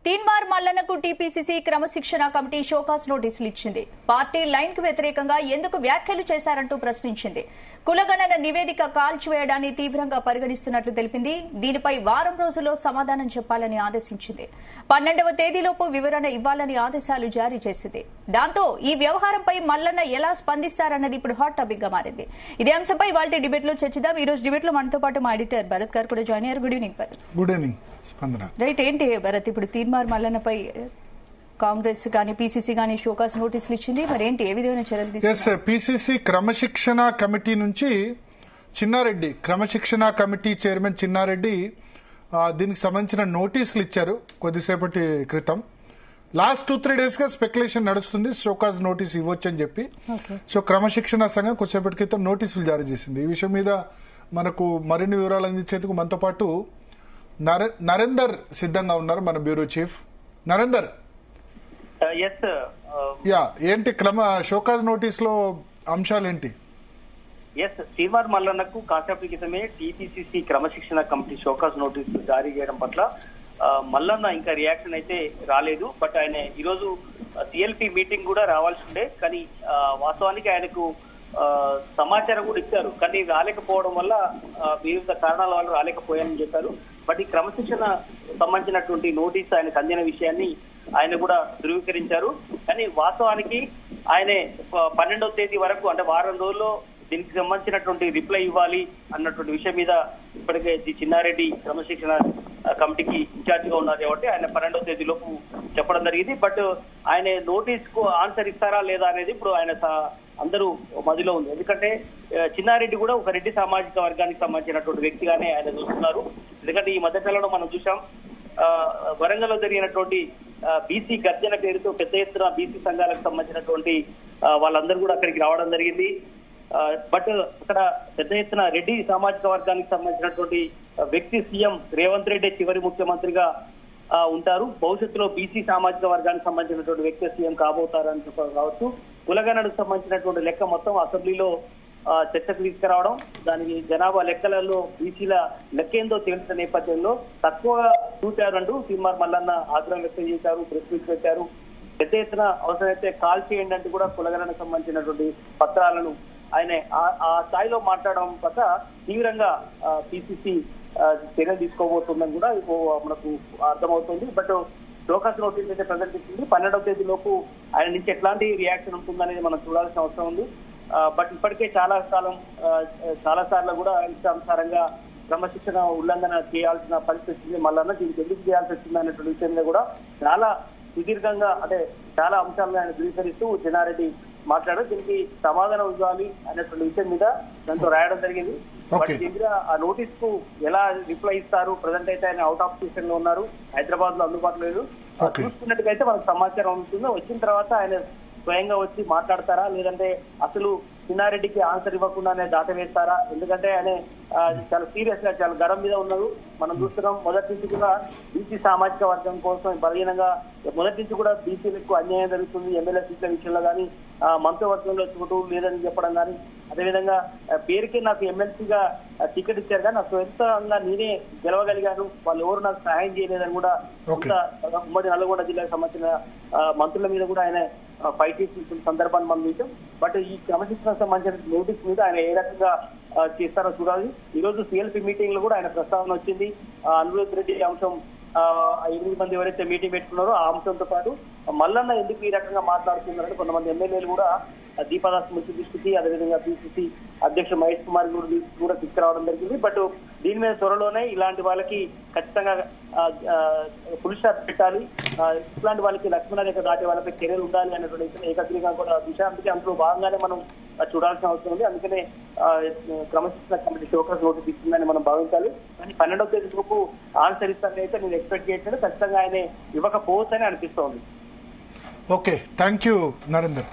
Teenmar మల్లన్నకు TPCC క్రమశిక్షణ committee show cause నోటీసులు ఇచ్చింది. పార్టీ లైన్ కు వ్యతిరేకంగా ఎందుకు వ్యాఖ్యలు చేశారంటూ ప్రశ్నించింది. కులగణన నివేదిక కాల్చివేయడాన్ని తీవ్రంగా పరిగణిస్తున్నట్లు తెలిపింది. దీనిపై వారం రోజుల్లో సమాధానం చెప్పాలని ఆదేశించింది. 12వ తేదీలోపు వివరణ ఇవ్వాలని ఆదేశాలు జారీ చేసింది. దాంతో ఈ వ్యవహారంపై మల్లన్న ఎలా స్పందిస్తారన్నది ఇప్పుడు హాట్ టాపిక్ గా మారింది. ఇదే అంశంపై ఇవాళ డిబేట్ లో చర్చిద్దాం. ఈ రోజు డిబేట్ లో మనతో పాటు మా ఎడిటర్ భరత్ గారు కూడా జాయిన్ అయ్యారు. Good evening Bharat. Good evening స్పందన. రైట్, ఏంటి భరత్ ఇప్పుడు తీన్మార్ మల్లన్నపై కాంగ్రెస్ కానీ పీసీసీ కానీ షోకాస్ నోటీసులు ఇచ్చింది, మరి ఏంటి ఏ విధమైన చర్యలు తీసుకున్నారు? పీసీసీ క్రమశిక్షణ కమిటీ నుంచి చిన్నారెడ్డి, క్రమశిక్షణ కమిటీ చైర్మన్ చిన్నారెడ్డి దీనికి సంబంధించిన నోటీసులు ఇచ్చారు కొద్దిసేపటి క్రితం. లాస్ట్ 2-3 days గా స్పెక్యులేషన్ నడుస్తుంది షోకాస్ నోటీస్ ఇవ్వచ్చు అని చెప్పి. సో క్రమశిక్షణ సంఘం కొద్దిసేపటి క్రితం నోటీసులు జారీ చేసింది. ఈ విషయం మీద మనకు మరిన్ని వివరాలు అందించేందుకు మనతో పాటు నరేందర్ సిద్ధంగా ఉన్నారు, మన బ్యూరో చీఫ్. నరేందర్, ఏంటి షోకాజ్ నోటీస్ లో అంశాలు ఏంటి? తీన్మార్ మల్లన్నకు కాసేపటి క్రితమే టీపీసీసీ క్రమశిక్షణ కమిటీ షోకాజ్ నోటీసు జారీ చేయడం పట్ల మల్లన్న ఇంకా రియాక్షన్ అయితే రాలేదు. బట్ ఆయన ఈరోజు సిఎల్పి మీటింగ్ కూడా రావాల్సి ఉండే, కానీ వాస్తవానికి ఆయనకు సమాచారం కూడా ఇచ్చారు, కానీ రాలేకపోవడం వల్ల వివిధ కారణాల వల్ల రాలేకపోయానని చెప్పారు. బట్ ఈ క్రమశిక్షణ సంబంధించినటువంటి నోటీస్ ఆయనకు అందిన విషయాన్ని ఆయన కూడా ధృవీకరించారు. కానీ వాస్తవానికి ఆయనే 12వ తేదీ వరకు, అంటే వారం రోజుల్లో దీనికి సంబంధించినటువంటి రిప్లై ఇవ్వాలి అన్నటువంటి విషయం మీద ఇప్పటికే చిన్నారెడ్డి క్రమశిక్షణ కమిటీకి ఇన్ఛార్జ్ గా ఉన్నారు కాబట్టి ఆయన 12వ తేదీలోపు చెప్పడం జరిగింది. బట్ ఆయన నోటీస్ కు ఆన్సర్ ఇస్తారా లేదా అనేది ఇప్పుడు ఆయన అందరూ మధ్యలో ఉంది. ఎందుకంటే చిన్నారెడ్డి కూడా ఒక రెడ్డి సామాజిక వర్గానికి సంబంధించినటువంటి వ్యక్తిగానే ఆయన చూస్తున్నారు. ఎందుకంటే ఈ మధ్యకాలంలో మనం చూసాం, వరంగల్ లో జరిగినటువంటి బీసీ గర్జన పేరుతో పెద్ద ఎత్తున బీసీ సంఘాలకు సంబంధించినటువంటి వాళ్ళందరూ కూడా అక్కడికి రావడం జరిగింది. బట్ అక్కడ పెద్ద ఎత్తున రెడ్డి సామాజిక వర్గానికి సంబంధించినటువంటి వ్యక్తి సీఎం రేవంత్ రెడ్డి చివరి ముఖ్యమంత్రిగా ఉంటారు. భవిష్యత్తులో బీసీ సామాజిక వర్గానికి సంబంధించినటువంటి వ్యక్తి సీఎం కాబోతారని కావచ్చు. కులగణనకు సంబంధించినటువంటి లెక్క మొత్తం అసెంబ్లీలో చర్చకు తీసుకురావడం, దానికి జనాభా లెక్కలలో బీసీల లెక్కేందో తేల్చిన నేపథ్యంలో తక్కువగా చూశారంటూ తీన్మార్ మల్లన్న ఆగ్రహం వ్యక్తం చేశారు, ప్రెస్ మీట్ పెట్టారు. పెద్ద ఎత్తున అవసరమైతే కాల్ చేయండి అంటూ కూడా కులగణనకు సంబంధించినటువంటి పత్రాలను ఆయన ఆ స్థాయిలో మాట్లాడడం పట్ల తీవ్రంగా పీసీసీ చర్యలు తీసుకోబోతుందని కూడా మనకు అర్థమవుతుంది. బట్ షోకాస్ నోటీస్ అయితే ప్రజెంట్ ఇచ్చింది. 12వ తేదీలోపు ఆయన నుంచి ఎట్లాంటి రియాక్షన్ ఉంటుందనేది మనం చూడాల్సిన అవసరం ఉంది. బట్ ఇప్పటికే చాలా సార్లు కూడా ఇష్టానుసారంగా క్రమశిక్షణ ఉల్లంఘన చేయాల్సిన పరిస్థితి వచ్చింది. మళ్ళీ దీనికి ఎందుకు చేయాల్సి వచ్చింది అనేటువంటి విషయం మీద కూడా చాలా సుదీర్ఘంగా, అంటే చాలా అంశాలను ఆయన ధృవీకరిస్తూ చిన్నారెడ్డి మాట్లాడారు. దీనికి సమాధానం ఇవ్వాలి అనేటువంటి విషయం మీద దాంతో రాయడం జరిగింది. ఆ నోటీస్ కు ఎలా రిప్లై ఇస్తారు? ప్రజెంట్ అయితే ఆయన అవుట్ ఆఫ్ స్టేషన్ లో ఉన్నారు, హైదరాబాద్ లో అందుబాటులో లేదు. చూసుకున్నట్టుగైతే మనకు సమాచారం ఉంటుంది. వచ్చిన తర్వాత ఆయన స్వయంగా వచ్చి మాట్లాడతారా, లేదంటే అసలు చిన్నారెడ్డికి ఆన్సర్ ఇవ్వకుండానే దాటవేస్తారా? ఎందుకంటే ఆయన చాలా సీరియస్ గా, చాలా గరం మీద ఉన్నారు. మనం చూస్తున్నాం మొదటి నుంచి కూడా బీసీ సామాజిక వర్గం కోసం బలహీనంగా, మొదటి నుంచి కూడా బీసీలకు అన్యాయం జరుగుతుంది. ఎమ్మెల్యే సీట్ల విషయంలో కానీ, మంత్రివర్గంలో చోటు లేదని చెప్పడం కానీ, అదేవిధంగా పేరుకే నాకు ఎమ్మెల్సీగా టికెట్ ఇచ్చారు కానీ నాకు సొంతంగా నేనే గెలవగలిగాను, వాళ్ళు ఎవరు నాకు సహాయం చేయలేదని కూడా ఉమ్మడి నల్గొండ జిల్లాకు సంబంధించిన మంత్రుల మీద కూడా ఆయన ఫైట్ చేసిన సందర్భాన్ని మనం చూసాం. బట్ ఈ క్రమశిక్షణ సంబంధించిన నోటీస్ మీద ఆయన ఏ రకంగా చేస్తారో చూడాలి. ఈ రోజు సిఎల్పి మీటింగ్ లో కూడా ఆయన ప్రస్తావన వచ్చింది. అనిరుద్ రెడ్డి అంశం 8 మంది ఎవరైతే మీటింగ్ పెట్టుకున్నారో ఆ అంశంతో పాటు మల్లన్న ఎందుకు ఈ రకంగా మాట్లాడుతున్నారని కొంతమంది ఎమ్మెల్యేలు కూడా దీపాదాస్ ముఖ్య దృష్టికి, అదేవిధంగా పిసిసి అధ్యక్షుడు మహేష్ కుమార్ కూడా తీసుకురావడం జరిగింది. బట్ దీని మీద త్వరలోనే ఇలాంటి వాళ్ళకి ఖచ్చితంగా ఫుల్ స్టాప్ పెట్టాలి, ఇట్లాంటి వాళ్ళకి లక్ష్మణ రేఖ దాటే వాళ్ళపై చర్యలు ఉండాలి అనేటువంటి ఏకగ్రీగా కూడా విషయం. అందుకే అందులో భాగంగానే మనం చూడాల్సిన అవసరం ఉంది. అందుకనే క్రమశిక్షణ కమిటీ షోకాస్ నోటీస్ ఇస్తుందని మనం భావించాలి. కానీ 12వ తేదీలోపు ఆన్సర్ ఇస్తానని అయితే నేను ఎక్స్పెక్ట్ చేయట్లేదు. ఖచ్చితంగా ఆయన ఇవ్వకపోవచ్చని అనిపిస్తోంది. Okay, thank you Narender.